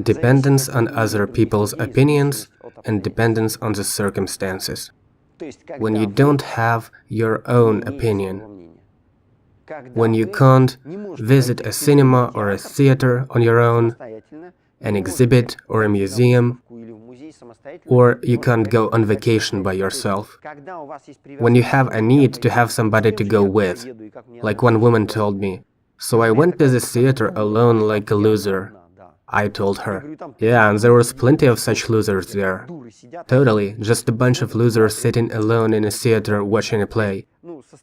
dependence on other people's opinions, and dependence on the circumstances. When you don't have your own opinion, when you can't visit a cinema or a theater on your own, an exhibit or a museum, or you can't go on vacation by yourself. When you have a need to have somebody to go with, like one woman told me, "So I went to the theater alone like a loser." I told her, "Yeah, and there was plenty of such losers there." Totally, just a bunch of losers sitting alone in a theater watching a play.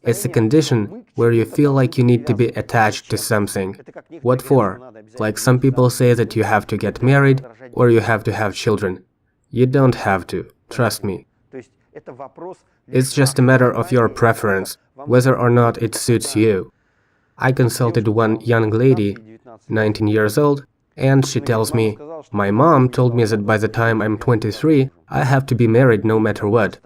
It's a condition where you feel like you need to be attached to something. What for? Like some people say that you have to get married or you have to have children. You don't have to, trust me. It's just a matter of your preference, whether or not it suits you. I consulted one young lady, 19 years old, and she tells me, "My mom told me that by the time I'm 23, I have to be married no matter what."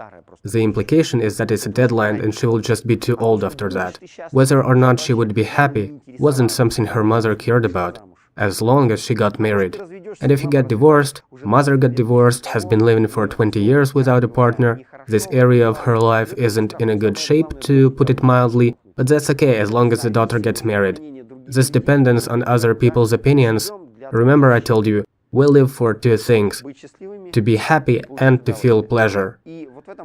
The implication is that it's a deadline and she will just be too old after that. Whether or not she would be happy wasn't something her mother cared about, as long as she got married. And if you get divorced, mother got divorced, has been living for 20 years without a partner, this area of her life isn't in a good shape, to put it mildly, but that's okay as long as the daughter gets married. This dependence on other people's opinions, remember I told you, we live for two things: to be happy and to feel pleasure.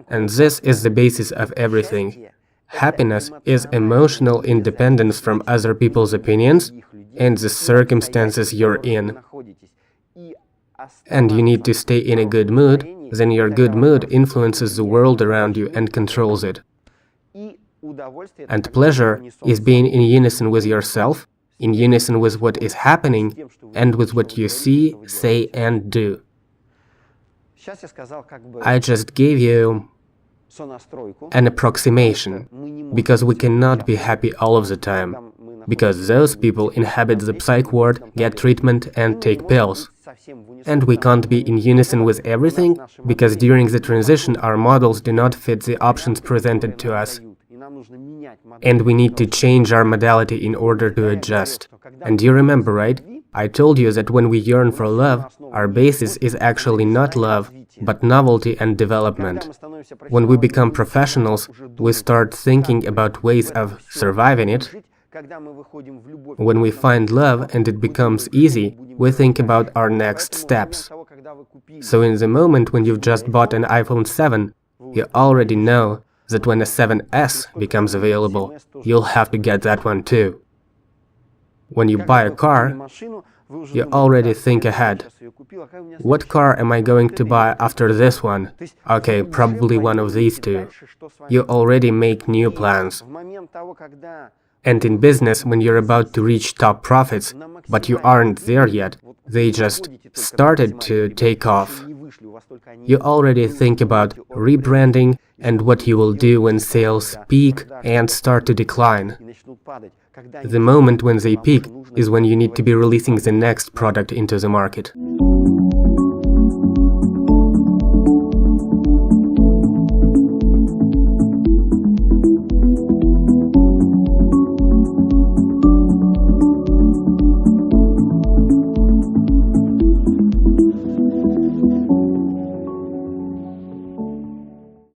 And this is the basis of everything. Happiness is emotional independence from other people's opinions and the circumstances you're in. And you need to stay in a good mood, then your good mood influences the world around you and controls it. And pleasure is being in unison with yourself, in unison with what is happening, and with what you see, say, and do. I just gave you an approximation, because we cannot be happy all of the time, because those people inhabit the psych ward, get treatment, and take pills. And we can't be in unison with everything, because during the transition our models do not fit the options presented to us. And we need to change our modality in order to adjust. And you remember, right? I told you that when we yearn for love, our basis is actually not love, but novelty and development. When we become professionals, we start thinking about ways of surviving it. When we find love and it becomes easy, we think about our next steps. So in the moment when you've just bought an iPhone 7, you already know that when a 7S becomes available, you'll have to get that one too. When you buy a car, you already think ahead. What car am I going to buy after this one? Okay, probably one of these two. You already make new plans. And in business, when you're about to reach top profits, but you aren't there yet, they just started to take off. You already think about rebranding and what you will do when sales peak and start to decline. The moment when they peak is when you need to be releasing the next product into the market.